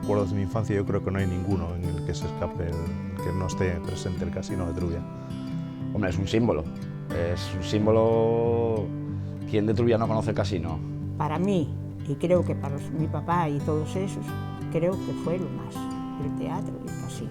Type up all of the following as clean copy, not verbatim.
recuerdos de mi infancia yo creo que no hay ninguno en el que se escape, que no esté presente el Casino de Trubia. Hombre, es un símbolo. ¿Quién de Trubia no conoce el casino? Para mí, y creo que para mi papá y todos esos, creo que fue lo más, el teatro y el casino.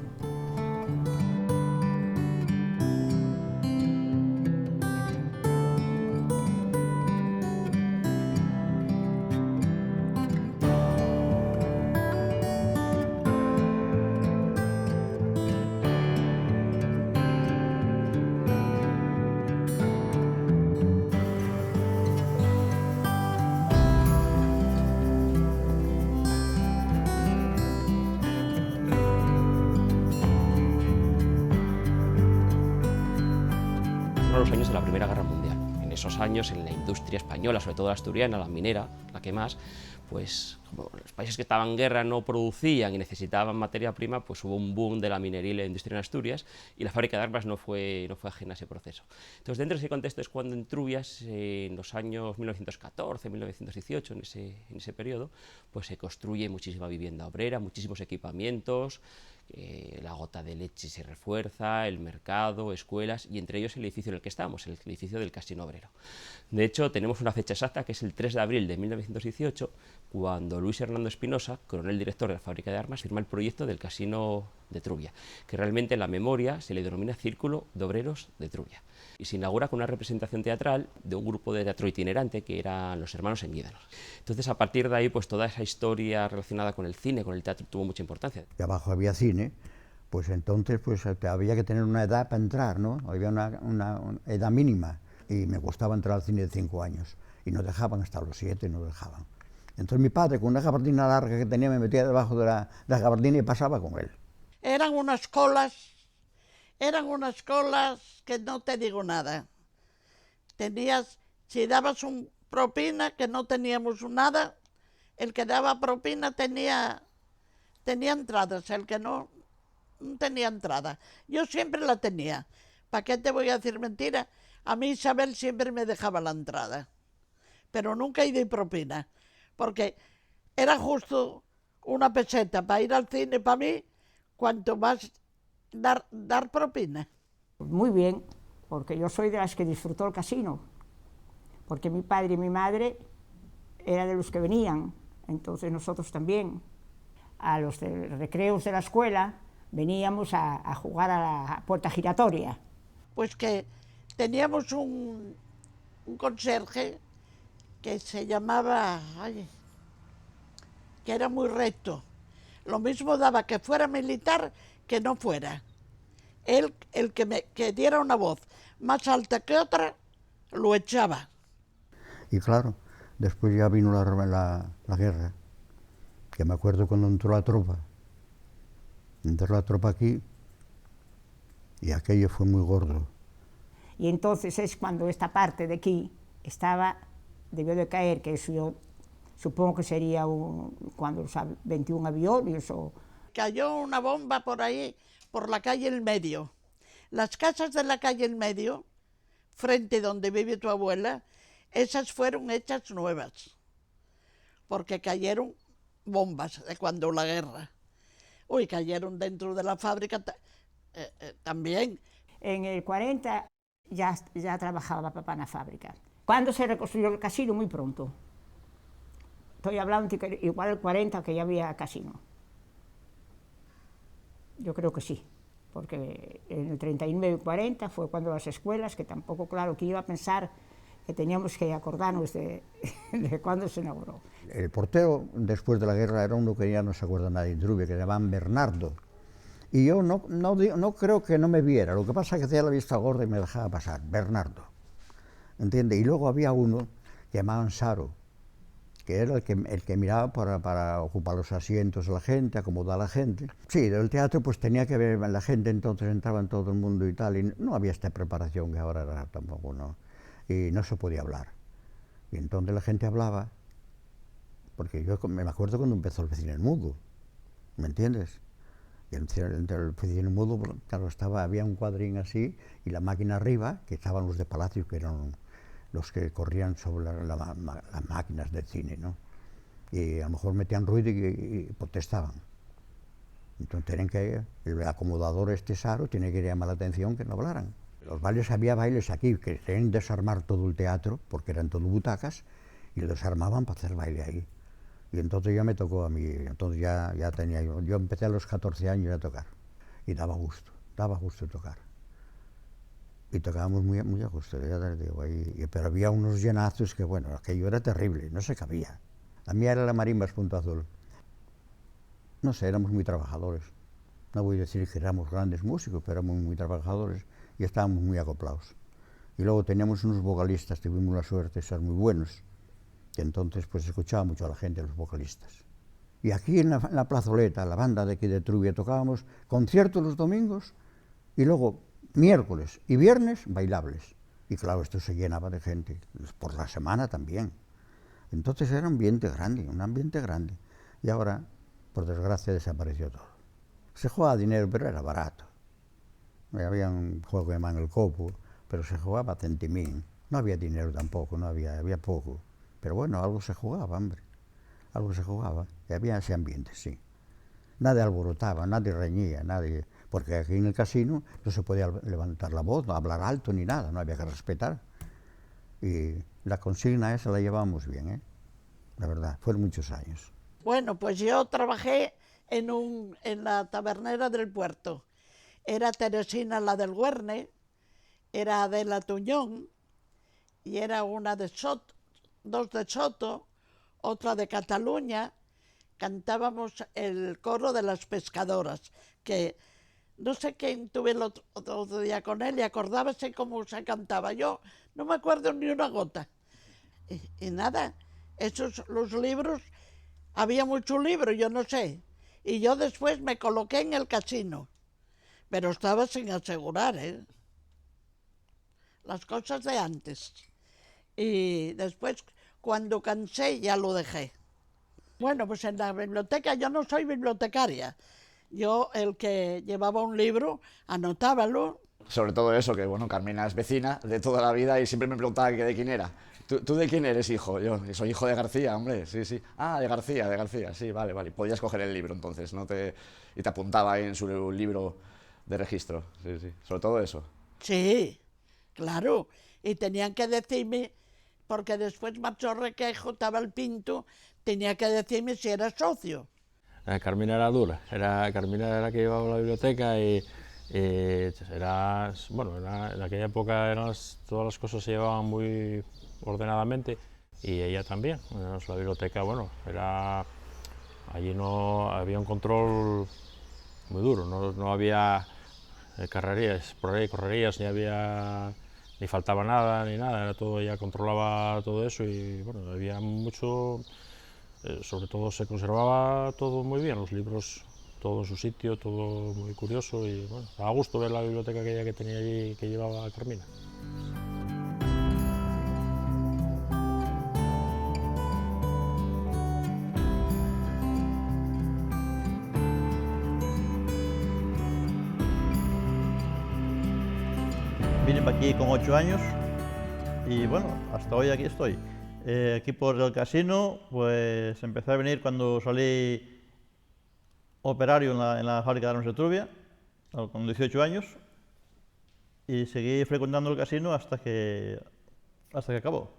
Los años de la Primera Guerra Mundial. En esos años, en la industria española, sobre todo la asturiana, la minera, la que más, pues como los países que estaban en guerra no producían y necesitaban materia prima, pues hubo un boom de la minería y la industria en Asturias, y la fábrica de armas no fue ajena a ese proceso. Entonces, dentro de ese contexto es cuando en Trubias, en los años 1914, 1918, en ese periodo, pues se construye muchísima vivienda obrera, muchísimos equipamientos, la gota de leche se refuerza, el mercado, escuelas, y entre ellos el edificio en el que estamos, el edificio del Casino Obrero. De hecho, tenemos una fecha exacta, que es el 3 de abril de 1918, cuando Luis Hernando Espinosa, coronel director de la fábrica de armas, firma el proyecto del Casino de Trubia, que realmente en la memoria se le denomina Círculo de Obreros de Trubia. Y se inaugura con una representación teatral de un grupo de teatro itinerante que eran los hermanos Enguídanos. Entonces, a partir de ahí, pues toda esa historia relacionada con el cine, con el teatro, tuvo mucha importancia. Y abajo había cine, pues entonces pues había que tener una edad para entrar, ¿no? Había una edad mínima, y me costaba entrar al cine de 5 años, y no dejaban hasta los 7, no dejaban. Entonces mi padre, con una gabardina larga que tenía, me metía debajo de la gabardina y pasaba con él. Eran unas colas que no te digo nada. Si dabas un propina, que no teníamos nada, el que daba propina tenía entradas, el que no tenía entrada. Yo siempre la tenía. ¿Para qué te voy a decir mentira? A mí Isabel siempre me dejaba la entrada, pero nunca di propina, porque era justo una peseta para ir al cine para mí, cuanto más dar propina. Muy bien, porque yo soy de las que disfrutó el casino, porque mi padre y mi madre eran de los que venían, entonces nosotros también. A los recreos de la escuela veníamos a jugar a la puerta giratoria. Pues que teníamos un conserje que se llamaba, que era muy recto. Lo mismo daba que fuera militar que no fuera. Él, el que diera una voz más alta que otra, lo echaba. Y claro, después ya vino la guerra, que me acuerdo cuando entró la tropa aquí, y aquello fue muy gordo. Y entonces es cuando esta parte de aquí debió de caer, que eso yo supongo que sería cuando los 21 aviones o... Cayó una bomba por ahí, por la calle El Medio. Las casas de la calle El Medio, frente donde vive tu abuela, esas fueron hechas nuevas, porque cayeron bombas de cuando la guerra. Uy, cayeron dentro de la fábrica también. En el 40 ya trabajaba papá en la fábrica. ¿Cuándo se reconstruyó el casino? Muy pronto. Estoy hablando igual el 40 que ya había casino. Yo creo que sí, porque en el 39 y 40 fue cuando las escuelas, que tampoco, claro, que iba a pensar que teníamos que acordarnos de cuándo se inauguró. El portero, después de la guerra, era uno que ya no se acuerda nadie en Trubia, que se llamaban Bernardo. Y yo no creo que no me viera, lo que pasa es que hacía la vista gorda y me dejaba pasar, Bernardo. ¿Entiendes? Y luego había uno que llamaban Saro, que era el que miraba para ocupar los asientos de la gente, acomodar a la gente. Sí, del teatro pues tenía que ver, la gente entonces entraba en todo el mundo y tal, y no había esta preparación que ahora tampoco, ¿no? Y no se podía hablar. Y entonces la gente hablaba, porque yo me acuerdo cuando empezó el Cine Mudo, ¿me entiendes? Y el Cine Mudo, claro, había un cuadrín así, y la máquina arriba, que estaban los de Palacio, que eran los que corrían sobre las máquinas del cine, ¿no? Y a lo mejor metían ruido y protestaban. Entonces tienen que, el acomodador este Saro tiene que llamar la atención que no hablaran. Los bailes, había bailes aquí que tenían que desarmar todo el teatro, porque eran todo butacas, y lo desarmaban para hacer baile ahí. Y entonces ya me tocó a mí, entonces ya tenía yo empecé a los 14 años a tocar, y daba gusto tocar. Y tocábamos muy a gusto, ya te digo, pero había unos llenazos que, bueno, aquello era terrible, no se cabía. La mía era la Marimbas Punto Azul. No sé, éramos muy trabajadores. No voy a decir que éramos grandes músicos, pero éramos muy trabajadores y estábamos muy acoplados. Y luego teníamos unos vocalistas, tuvimos la suerte de ser muy buenos, que entonces pues escuchaba mucho a la gente, los vocalistas. Y aquí en la plazoleta, la banda de aquí de Trubia, tocábamos conciertos los domingos y luego miércoles y viernes bailables. Y claro, esto se llenaba de gente, por la semana también. Entonces era un ambiente grande. Y ahora, por desgracia, desapareció todo. Se jugaba dinero, pero era barato. Había un juego que llamaban el copo, pero se jugaba a centimín. No había dinero tampoco, había poco. Pero bueno, algo se jugaba, hombre. Algo se jugaba. Y había ese ambiente, sí. Nadie alborotaba, nadie reñía, porque aquí en el casino no se podía levantar la voz, no hablar alto ni nada, no había que respetar. Y la consigna esa la llevábamos bien, ¿eh? La verdad, fueron muchos años. Bueno, pues yo trabajé en la tabernera del puerto. Era Teresina la del Güerne, era Adela Tuñón, y era una de Soto, dos de Soto, otra de Cataluña. Cantábamos el coro de las pescadoras, que no sé quién tuve el otro día con él y acordábase cómo se cantaba. Yo no me acuerdo ni una gota. Y nada, los libros, había muchos libros, yo no sé. Y yo después me coloqué en el casino, pero estaba sin asegurar, ¿eh? Las cosas de antes. Y después, cuando cansé, ya lo dejé. Bueno, pues en la biblioteca, yo no soy bibliotecaria. Yo, el que llevaba un libro, anotábalo. Sobre todo eso, que bueno, Carmina es vecina de toda la vida y siempre me preguntaba que de quién era. ¿Tú de quién eres hijo? Yo soy hijo de García, hombre, sí. Ah, de García, sí, vale. Podías coger el libro entonces, y te apuntaba ahí en su libro de registro, sí. Sobre todo eso. Sí, claro. Y tenían que decirme, porque después marchó Requejo, estaba el Pinto, tenía que decirme si era socio. Carmina era dura, Carmina era la que llevaba la biblioteca y en aquella época todas las cosas se llevaban muy ordenadamente y ella también. La biblioteca, allí no había un control muy duro, no había carrerías, por ahí correrías, ni faltaba nada, era todo, ella controlaba todo eso y bueno, había mucho. Sobre todo se conservaba todo muy bien, los libros todo en su sitio, todo muy curioso y bueno, daba gusto ver la biblioteca que tenía allí, que llevaba Carmina. Vine para aquí con 8 años y bueno, hasta hoy aquí estoy. Aquí por el casino, pues empecé a venir cuando salí operario en la fábrica de armas de Trubia, con 18 años, y seguí frecuentando el casino hasta que acabó.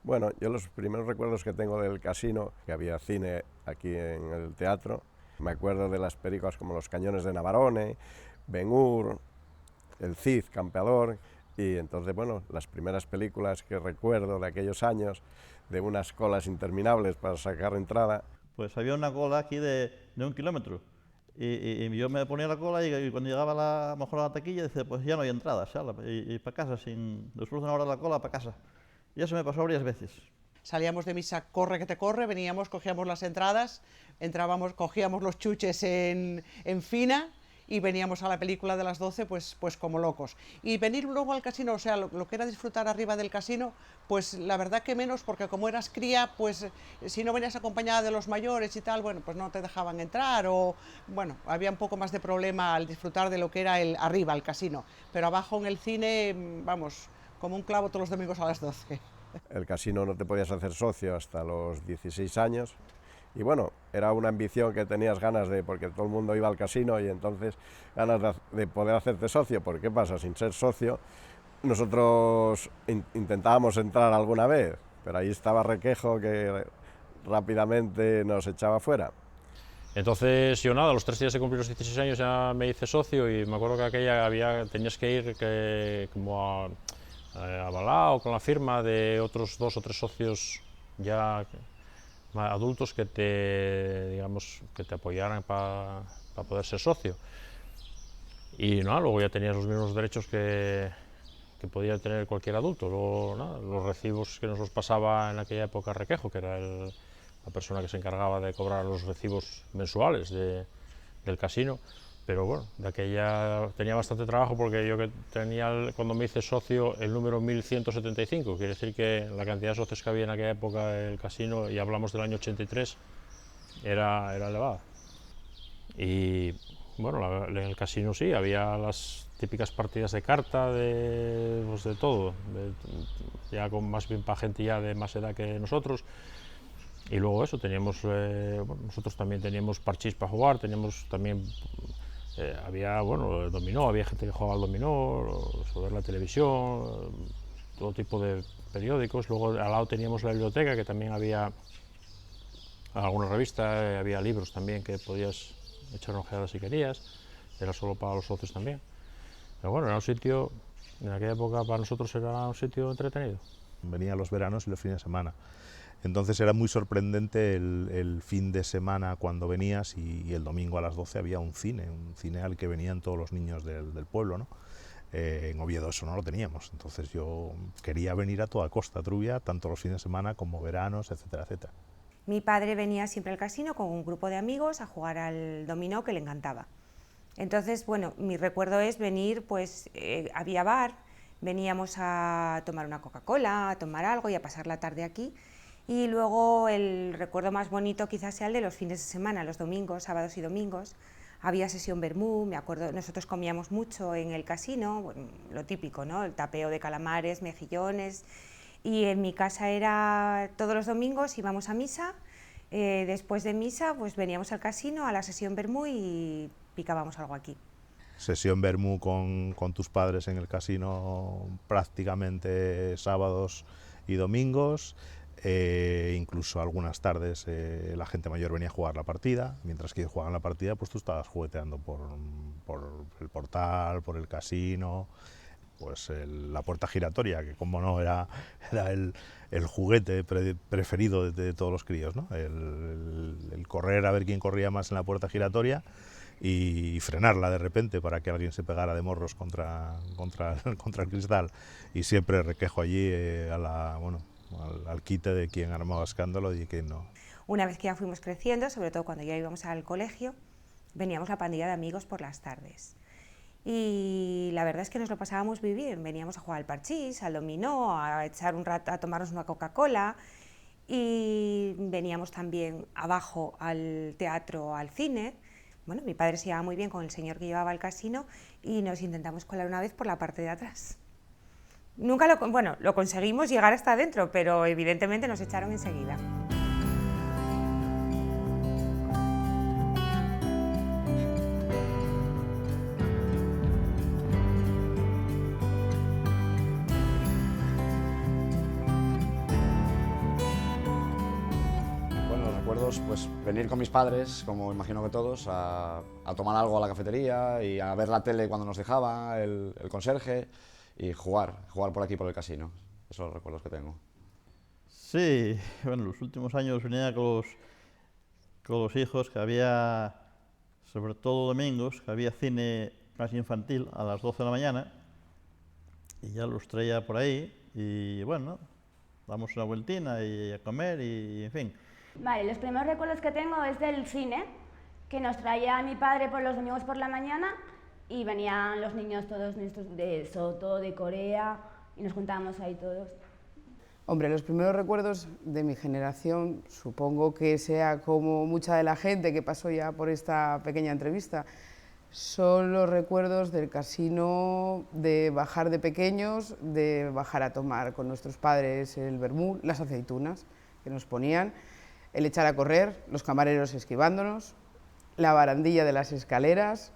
Bueno, yo los primeros recuerdos que tengo del casino, que había cine aquí en el teatro, me acuerdo de las películas como Los cañones de Navarone, Ben-Hur, El Cid, Campeador, y entonces, bueno, las primeras películas que recuerdo de aquellos años, de unas colas interminables para sacar entrada. Pues había una cola aquí de 1 kilómetro, y yo me ponía la cola y cuando llegaba mejor a la taquilla, decía, pues ya no hay entrada, y para casa, después de una hora de la cola, para casa. Y eso me pasó varias veces. Salíamos de misa, corre que te corre, veníamos, cogíamos las entradas, entrábamos, cogíamos los chuches en fina y veníamos a la película de las 12 pues como locos. Y venir luego al casino, o sea, lo que era disfrutar arriba del casino, pues la verdad que menos, porque como eras cría, pues si no venías acompañada de los mayores y tal, bueno, pues no te dejaban entrar o, bueno, había un poco más de problema al disfrutar de lo que era arriba, el casino. Pero abajo en el cine, vamos, como un clavo todos los domingos a las 12. El casino no te podías hacer socio hasta los 16 años Y bueno, era una ambición que tenías ganas de, porque todo el mundo iba al casino y entonces ganas de poder hacerte socio, porque ¿qué pasa? Sin ser socio, nosotros intentábamos entrar alguna vez, pero ahí estaba Requejo que rápidamente nos echaba fuera. Entonces yo nada, a los 3 días de cumplir los 16 años ya me hice socio y me acuerdo que aquella tenías que ir como avalado con la firma de otros 2 o 3 socios ya adultos que te apoyaran para poder ser socio. Y nada, luego ya tenías los mismos derechos que podía tener cualquier adulto. Luego, nada, los recibos que nos los pasaba en aquella época Requejo, que era la persona que se encargaba de cobrar los recibos mensuales del casino, pero bueno, de aquella tenía bastante trabajo porque yo que tenía, cuando me hice socio, el número 1175, quiere decir que la cantidad de socios que había en aquella época del casino, y hablamos del año 83, era elevada. Y bueno, en el casino sí, había las típicas partidas de carta, de todo, ya con más bien para gente ya de más edad que nosotros. Y luego eso, teníamos, nosotros también teníamos parchís para jugar, teníamos también, había, el dominó, había gente que jugaba al dominó, sobre la televisión, todo tipo de periódicos. Luego al lado teníamos la biblioteca, que también había alguna revista, había libros también que podías echar una ojeada si querías, era solo para los socios también. Pero bueno, era un sitio, en aquella época para nosotros era un sitio entretenido. Venía los veranos y los fines de semana. Entonces era muy sorprendente el fin de semana cuando venías y el domingo a las 12 había un cine al que venían todos los niños del pueblo, ¿no? En Oviedo eso no lo teníamos, entonces yo quería venir a toda costa a Trubia, tanto los fines de semana como veranos, etcétera, etcétera. Mi padre venía siempre al casino con un grupo de amigos a jugar al dominó que le encantaba. Entonces, bueno, mi recuerdo es venir, pues había bar, veníamos a tomar una Coca-Cola, a tomar algo y a pasar la tarde aquí. Y luego el recuerdo más bonito quizás sea el de los fines de semana, los domingos, sábados y domingos. Había sesión vermú, me acuerdo, nosotros comíamos mucho en el casino, bueno, lo típico, ¿no? El tapeo de calamares, mejillones. Y en mi casa era todos los domingos íbamos a misa, después de misa pues veníamos al casino a la sesión vermú y picábamos algo aquí. Sesión vermú con tus padres en el casino prácticamente sábados y domingos. Incluso algunas tardes la gente mayor venía a jugar la partida, mientras que ellos jugaban la partida pues tú estabas jugueteando por el portal, por el casino, pues la puerta giratoria, que como no era el juguete preferido de todos los críos, ¿no? El correr a ver quién corría más en la puerta giratoria y frenarla de repente para que alguien se pegara de morros contra el cristal, y siempre Requejo allí al quite de quien armaba escándalo y quien no. Una vez que ya fuimos creciendo, sobre todo cuando ya íbamos al colegio, veníamos la pandilla de amigos por las tardes. Y la verdad es que nos lo pasábamos muy bien, veníamos a jugar al parchís, al dominó, a echar un rato, a tomarnos una Coca-Cola, y veníamos también abajo al teatro, al cine. Bueno, mi padre se llevaba muy bien con el señor que llevaba al casino y nos intentamos colar una vez por la parte de atrás. Nunca lo conseguimos llegar hasta adentro, pero evidentemente nos echaron enseguida. Bueno, los recuerdos, pues venir con mis padres, como imagino que todos, a tomar algo a la cafetería y a ver la tele cuando nos dejaba el conserje. Y jugar por aquí, por el casino. Esos son los recuerdos que tengo. Sí, bueno, los últimos años venía con los hijos, que había, sobre todo domingos, que había cine más infantil a las 12 de la mañana, y ya los traía por ahí, y bueno, damos una vueltina y a comer, y en fin. Vale, los primeros recuerdos que tengo es del cine, que nos traía mi padre por los domingos por la mañana, y venían los niños todos nuestros de Soto, de Corea, y nos juntábamos ahí todos. Hombre, los primeros recuerdos de mi generación, supongo que sea como mucha de la gente que pasó ya por esta pequeña entrevista, son los recuerdos del casino, de bajar de pequeños, de bajar a tomar con nuestros padres el vermú, las aceitunas que nos ponían. el echar a correr, los camareros esquivándonos, la barandilla de las escaleras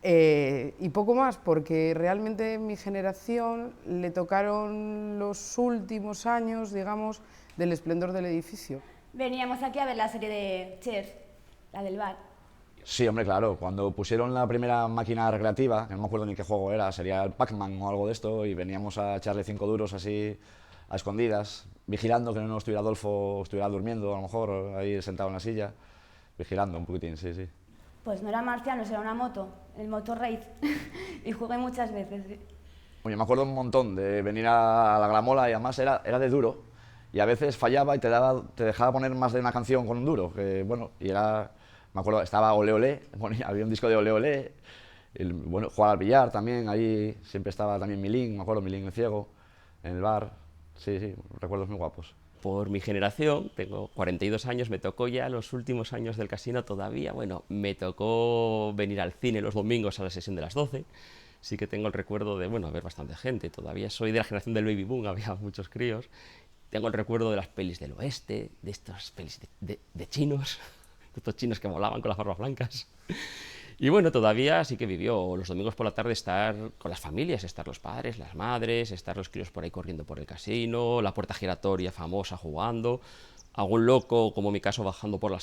y poco más, porque realmente mi generación le tocaron los últimos años, digamos, del esplendor del edificio. Veníamos aquí a ver la serie de Cheers, la del bar. Sí, hombre, claro, cuando pusieron la primera máquina recreativa, que no me acuerdo ni qué juego era, sería el Pac-Man o algo de esto, y veníamos a echarle 5 duros así a escondidas, vigilando que no estuviera Adolfo, estuviera durmiendo a lo mejor, ahí sentado en la silla, vigilando un poquitín, sí, sí. Pues no era marcianos, era una moto, el Moto Raid, y jugué muchas veces. Sí. Oye, me acuerdo un montón de venir a la Gramola y además era de duro, y a veces fallaba y te dejaba poner más de una canción con un duro, que bueno, y era... Me acuerdo, estaba Ole Ole, había un disco de Ole Ole, bueno, jugar al billar también, ahí siempre estaba también Milín, me acuerdo, Milín el Ciego, en el bar, sí, sí, recuerdos muy guapos. Por mi generación, tengo 42 años, me tocó ya los últimos años del casino todavía, bueno, me tocó venir al cine los domingos a la sesión de las 12, sí que tengo el recuerdo de, bueno, ver bastante gente, todavía soy de la generación del baby boom, había muchos críos, tengo el recuerdo de las pelis del oeste, de estas pelis de chinos, estos chinos que volaban con las barbas blancas. Y bueno, todavía sí que vivió los domingos por la tarde estar con las familias, estar los padres, las madres, estar los críos por ahí corriendo por el casino, la puerta giratoria famosa jugando, algún loco, como en mi caso, bajando por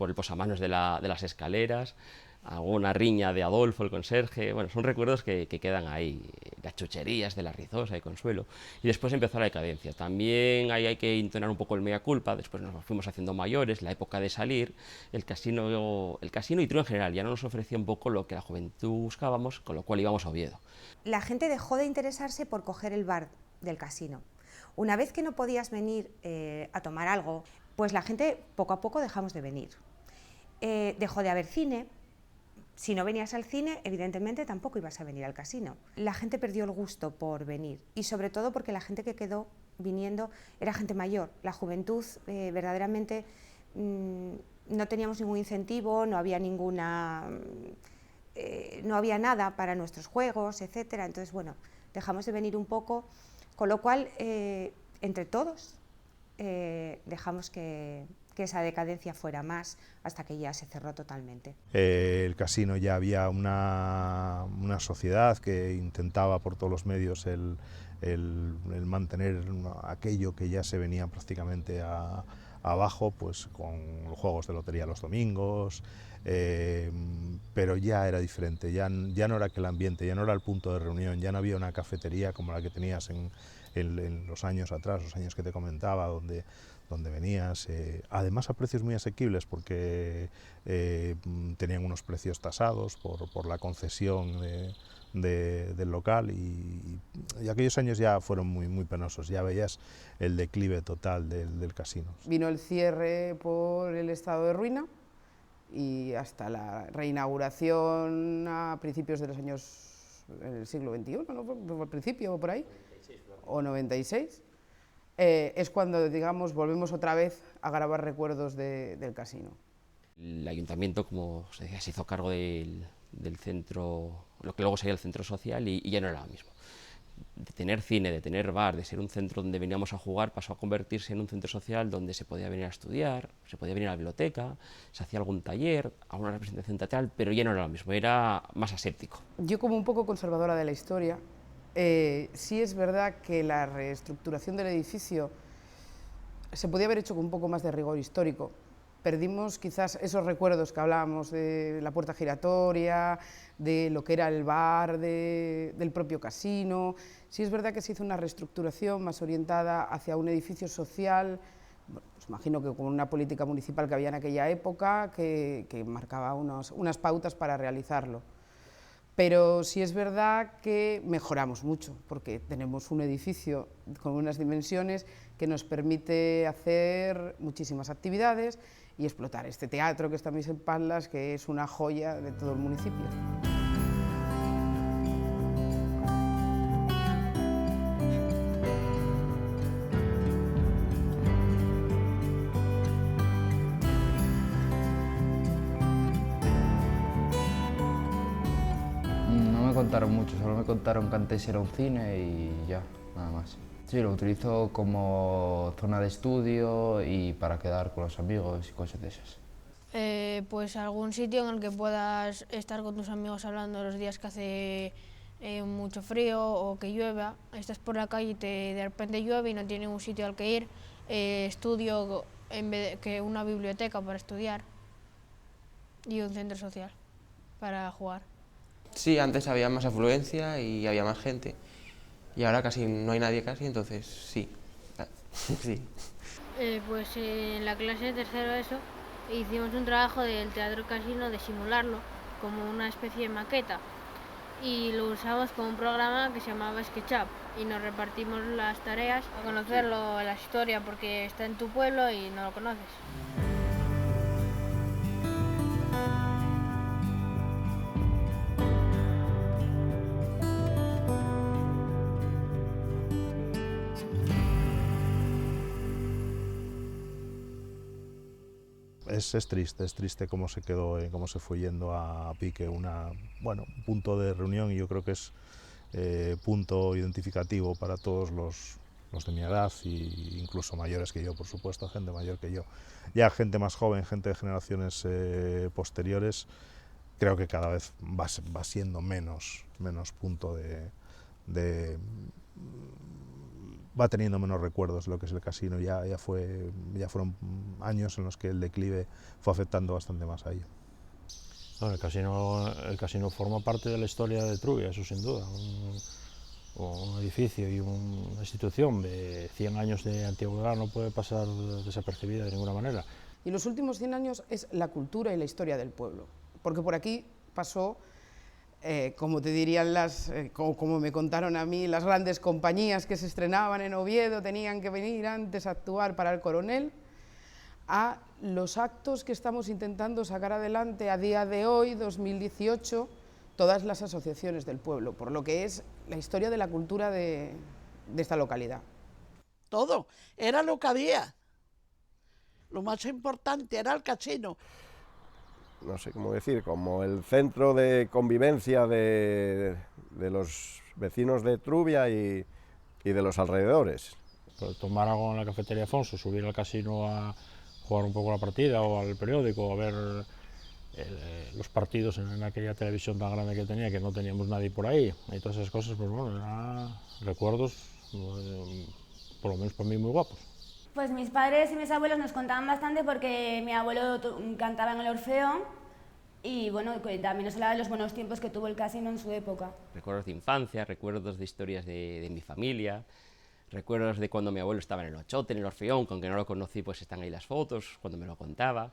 el posamanos de las escaleras, alguna riña de Adolfo, el conserje, bueno, son recuerdos que quedan ahí, las chucherías de la Rizosa y Consuelo. Y después empezó la decadencia. También ahí hay que entonar un poco el mea culpa, después nos fuimos haciendo mayores, la época de salir, el casino y Tiro en general ya no nos ofrecía un poco lo que la juventud buscábamos, con lo cual íbamos a Oviedo. La gente dejó de interesarse por coger el bar del casino. Una vez que no podías venir a tomar algo, pues la gente poco a poco dejamos de venir. Dejó de haber cine. Si no venías al cine, evidentemente tampoco ibas a venir al casino. La gente perdió el gusto por venir y sobre todo porque la gente que quedó viniendo era gente mayor. La juventud verdaderamente no teníamos ningún incentivo, no había nada para nuestros juegos, etcétera. Entonces, bueno, dejamos de venir un poco, con lo cual, entre todos, dejamos que esa decadencia fuera más hasta que ya se cerró totalmente. El casino ya había una sociedad que intentaba por todos los medios el mantener aquello que ya se venía prácticamente abajo, pues con los juegos de lotería los domingos, pero ya era diferente, ya no era aquel ambiente, ya no era el punto de reunión, ya no había una cafetería como la que tenías en los años atrás, los años que te comentaba, donde venías, además a precios muy asequibles porque tenían unos precios tasados por la concesión del local y aquellos años ya fueron muy penosos, ya veías el declive total del casino. Vino el cierre por el estado de ruina y hasta la reinauguración a principios de los años del siglo XXI, ¿no? Al principio o por ahí, o 96. Es cuando, digamos, volvemos otra vez a grabar recuerdos del casino. El ayuntamiento, como se decía, se hizo cargo del centro, lo que luego sería el centro social, y ya no era lo mismo. De tener cine, de tener bar, de ser un centro donde veníamos a jugar, pasó a convertirse en un centro social donde se podía venir a estudiar, se podía venir a la biblioteca, se hacía algún taller, alguna representación teatral, pero ya no era lo mismo, era más aséptico. Yo, como un poco conservadora de la historia, sí es verdad que la reestructuración del edificio se podía haber hecho con un poco más de rigor histórico. Perdimos quizás esos recuerdos que hablábamos de la puerta giratoria, de lo que era el bar, del propio casino. Sí es verdad que se hizo una reestructuración más orientada hacia un edificio social, pues imagino que con una política municipal que había en aquella época que marcaba unas pautas para realizarlo. Pero sí es verdad que mejoramos mucho, porque tenemos un edificio con unas dimensiones que nos permite hacer muchísimas actividades y explotar este teatro que está en mis espaldas, que es una joya de todo el municipio. No me contaron mucho, solo me contaron que antes era un cine y ya, nada más. Sí, lo utilizo como zona de estudio y para quedar con los amigos y cosas de esas. Pues algún sitio en el que puedas estar con tus amigos hablando los días que hace mucho frío o que llueva. Estás por la calle y de repente llueve y no tienes un sitio al que ir. Estudio en vez que una biblioteca para estudiar y un centro social para jugar. Sí, antes había más afluencia y había más gente. Y ahora casi no hay nadie casi, entonces sí. Sí. Pues en la clase de tercero eso hicimos un trabajo del teatro casino de simularlo como una especie de maqueta y lo usamos con un programa que se llamaba SketchUp y nos repartimos las tareas a conocerlo, la historia, porque está en tu pueblo y no lo conoces. Es triste cómo se quedó, cómo se fue yendo a pique un punto de reunión, y yo creo que es punto identificativo para todos los de mi edad, e incluso mayores que yo, por supuesto, gente mayor que yo. Ya gente más joven, gente de generaciones posteriores, creo que cada vez va siendo menos punto va teniendo menos recuerdos de lo que es el casino. Ya fueron años en los que el declive fue afectando bastante más a ello. No, el casino forma parte de la historia de Trubia, eso sin duda. Un edificio y una institución de 100 años de antigüedad no puede pasar desapercibida de ninguna manera. Y los últimos 100 años es la cultura y la historia del pueblo, porque por aquí pasó, como te dirían como me contaron a mí, las grandes compañías que se estrenaban en Oviedo tenían que venir antes a actuar para el Coronel, a los actos que estamos intentando sacar adelante a día de hoy, 2018, todas las asociaciones del pueblo, por lo que es la historia de la cultura de esta localidad. Todo, era lo que había. Lo más importante era el casino. No sé cómo decir, como el centro de convivencia de los vecinos de Trubia y de los alrededores. Pues tomar algo en la cafetería Afonso, subir al casino a jugar un poco la partida o al periódico, a ver los partidos en aquella televisión tan grande que tenía, que no teníamos nadie por ahí, y todas esas cosas, pues bueno, eran recuerdos, por lo menos para mí, muy guapos. Pues mis padres y mis abuelos nos contaban bastante porque mi abuelo cantaba en el Orfeón y bueno, también nos hablaba de los buenos tiempos que tuvo el casino en su época. Recuerdos de infancia, recuerdos de historias de mi familia, recuerdos de cuando mi abuelo estaba en el Ochote, en el Orfeón, que aunque no lo conocí, pues están ahí las fotos, cuando me lo contaba.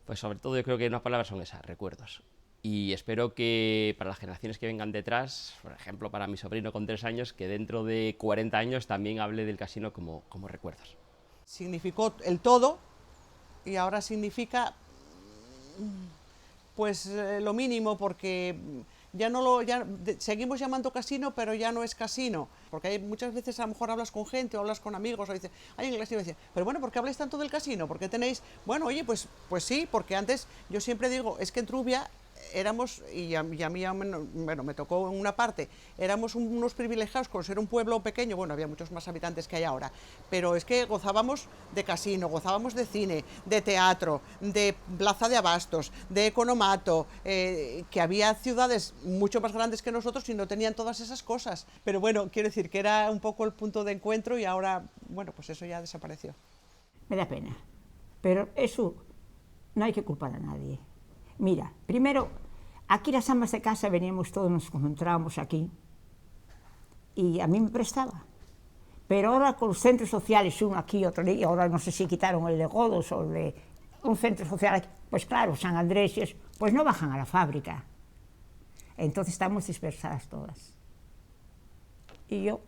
Pues sobre todo yo creo que unas palabras son esas, recuerdos. Y espero que para las generaciones que vengan detrás, por ejemplo para mi sobrino con 3 años, que dentro de 40 años también hable del casino como recuerdos. Significó el todo y ahora significa pues lo mínimo, porque seguimos llamando casino, pero ya no es casino, porque hay muchas veces a lo mejor hablas con gente o hablas con amigos o dices, ay, en el casino, dice, pero bueno, ¿por qué habláis tanto del casino? ¿Por qué tenéis? Bueno, oye, pues sí, porque antes yo siempre digo, es que en Trubia éramos, y a mí, bueno, me tocó en una parte, éramos unos privilegiados con ser un pueblo pequeño, bueno, había muchos más habitantes que hay ahora, pero es que gozábamos de casino, gozábamos de cine, de teatro, de plaza de abastos, de economato, que había ciudades mucho más grandes que nosotros y no tenían todas esas cosas. Pero bueno, quiero decir que era un poco el punto de encuentro y ahora, bueno, pues eso ya desapareció. Me da pena, pero eso no hay que culpar a nadie. Mira, primero, aquí las amas de casa veníamos todos, nos concentrábamos aquí, y a mí me prestaba. Pero ahora con los centros sociales, uno aquí, otro allí, ahora no sé si quitaron el de Godos o el de un centro social aquí, pues claro, San Andrés y eso, pues no bajan a la fábrica. Entonces estamos dispersadas todas. Pero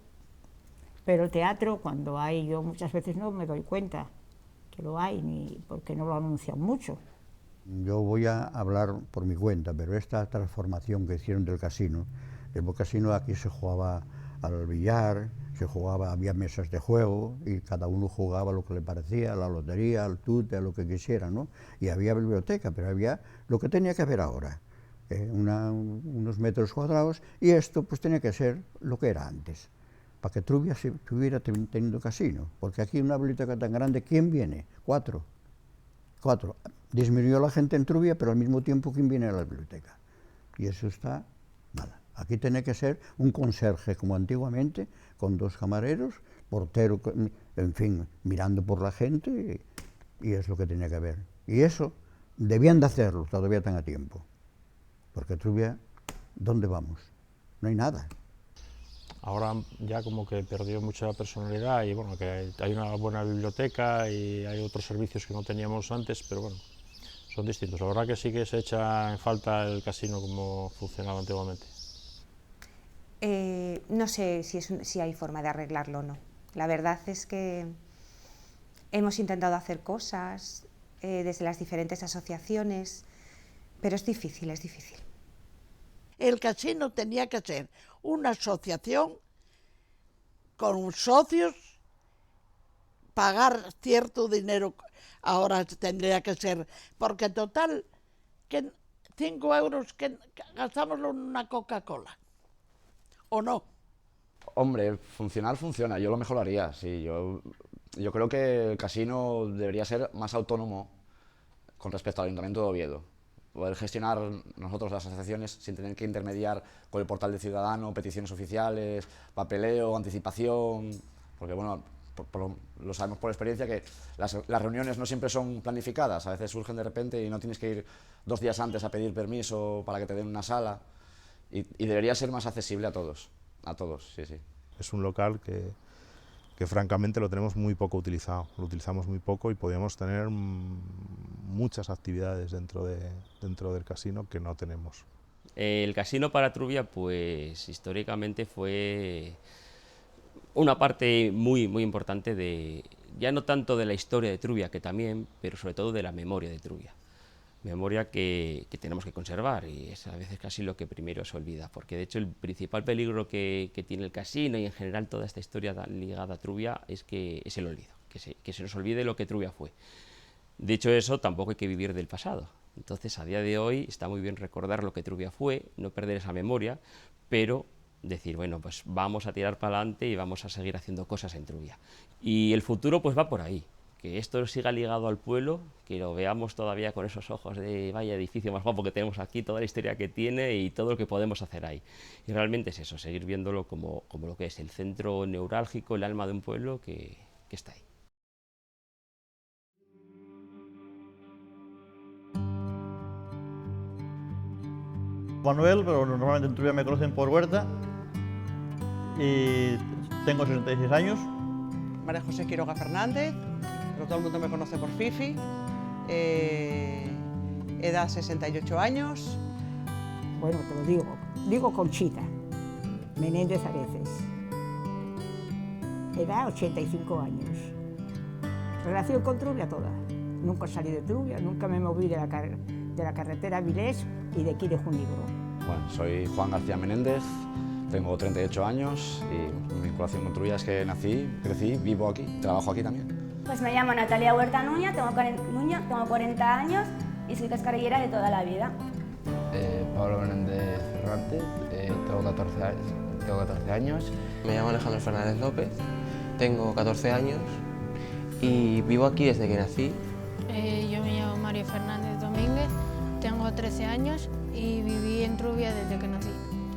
el teatro, cuando hay, yo muchas veces no me doy cuenta que lo hay, ni porque no lo anuncian mucho. Yo voy a hablar por mi cuenta, pero esta transformación que hicieron del casino, el casino aquí se jugaba al billar, había mesas de juego y cada uno jugaba lo que le parecía, a la lotería, al tute, a lo que quisiera, ¿no? Y había biblioteca, pero había lo que tenía que haber ahora, unos metros cuadrados, y esto pues tenía que ser lo que era antes, para que Trubia estuviera teniendo casino, porque aquí una biblioteca tan grande, ¿quién viene? 4. Disminuyó la gente en Trubia, pero al mismo tiempo, ¿quién viene a la biblioteca? Y eso está, nada. Aquí tiene que ser un conserje, como antiguamente, con 2 camareros, portero, en fin, mirando por la gente, y es lo que tenía que haber. Y eso debían de hacerlo, todavía están a tiempo. Porque Trubia, ¿dónde vamos? No hay nada. Ahora ya como que perdió mucha personalidad y bueno, que hay una buena biblioteca y hay otros servicios que no teníamos antes, pero bueno, son distintos. La verdad que sí que se echa en falta el casino como funcionaba antiguamente. No sé si hay forma de arreglarlo o no. La verdad es que hemos intentado hacer cosas desde las diferentes asociaciones, pero es difícil, es difícil. El casino tenía que ser una asociación con socios, pagar cierto dinero, ahora tendría que ser, porque total, que 5 euros que gastámoslo en una Coca-Cola, ¿o no? Hombre, funcionar funciona, yo lo mejoraría, sí, yo creo que el casino debería ser más autónomo con respecto al Ayuntamiento de Oviedo. Poder gestionar nosotros las asociaciones sin tener que intermediar con el portal de Ciudadano, peticiones oficiales, papeleo, anticipación, porque bueno, lo sabemos por experiencia que las reuniones no siempre son planificadas, a veces surgen de repente y no tienes que ir 2 días antes a pedir permiso para que te den una sala, y debería ser más accesible a todos, sí, sí. Es un local que francamente lo tenemos muy poco utilizado, lo utilizamos muy poco y podríamos tener muchas actividades dentro del casino que no tenemos. El casino para Trubia, pues históricamente fue una parte muy importante de, ya no tanto de la historia de Trubia, que también, pero sobre todo de la memoria de Trubia. Memoria que tenemos que conservar y es a veces casi lo que primero se olvida, porque de hecho el principal peligro que tiene el casino y en general toda esta historia ligada a Trubia es el olvido, que se nos olvide lo que Trubia fue. Dicho eso, tampoco hay que vivir del pasado, entonces a día de hoy está muy bien recordar lo que Trubia fue, no perder esa memoria, pero decir, bueno, pues vamos a tirar para adelante y vamos a seguir haciendo cosas en Trubia. Y el futuro pues va por ahí. Que esto siga ligado al pueblo, que lo veamos todavía con esos ojos de vaya edificio más guapo que tenemos aquí, toda la historia que tiene y todo lo que podemos hacer ahí. Y realmente es eso, seguir viéndolo como lo que es el centro neurálgico, el alma de un pueblo que está ahí. Manuel, pero normalmente en Trubia me conocen por Huerta y tengo 66 años. María José Quiroga Fernández, pero todo el mundo me conoce por Fifi, edad 68 años. Bueno, te lo digo Conchita, Menéndez Areces, edad 85 años, relación con Trubia toda, nunca salí de Trubia, nunca me moví de la carretera Vilés y de aquí de Junibro. Bueno, soy Juan García Menéndez, tengo 38 años y mi vinculación con Trubia es que nací, crecí, vivo aquí, trabajo aquí también. Pues me llamo Natalia Huerta Nuña, tengo 40 años y soy cascarillera de toda la vida. Pablo Menéndez Fernández, tengo 14 años. Me llamo Alejandro Fernández López, tengo 14 años y vivo aquí desde que nací. Yo me llamo Mario Fernández Domínguez, tengo 13 años y viví en Trubia desde que nací.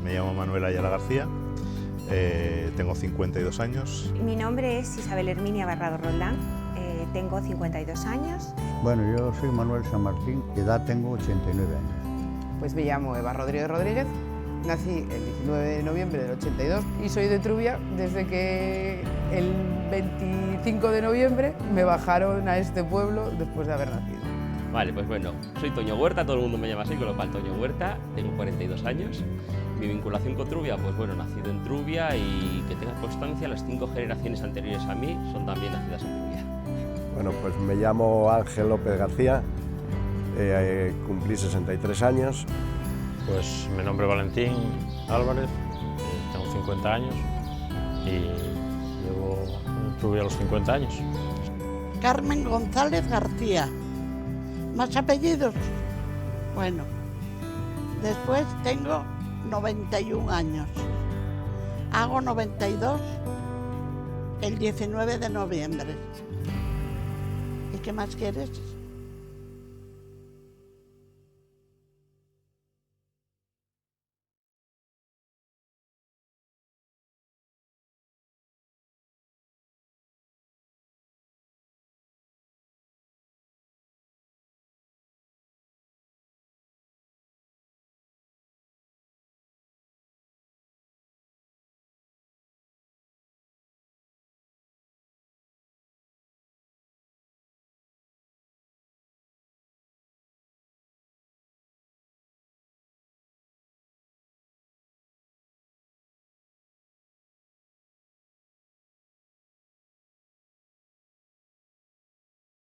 Me llamo Manuel Ayala García, tengo 52 años. Mi nombre es Isabel Herminia Barrado Roldán, tengo 52 años. Bueno, yo soy Manuel San Martín, edad tengo 89 años. Pues me llamo Eva Rodríguez Rodríguez, nací el 19 de noviembre del 82 y soy de Trubia desde que el 25 de noviembre me bajaron a este pueblo después de haber nacido. Vale, pues bueno, soy Toño Huerta, todo el mundo me llama así, con lo cual Toño Huerta, tengo 42 años. Mi vinculación con Trubia, pues bueno, nacido en Trubia y que tenga constancia, las 5 generaciones anteriores a mí son también nacidas en Trubia. Bueno, pues me llamo Ángel López García, cumplí 63 años. Pues me nombro Valentín Álvarez, tengo 50 años y llevo en Trubia los 50 años. Carmen González García. ¿Más apellidos? Bueno, después tengo 91 años. Hago 92 El 19 de noviembre. ¿Y qué más quieres?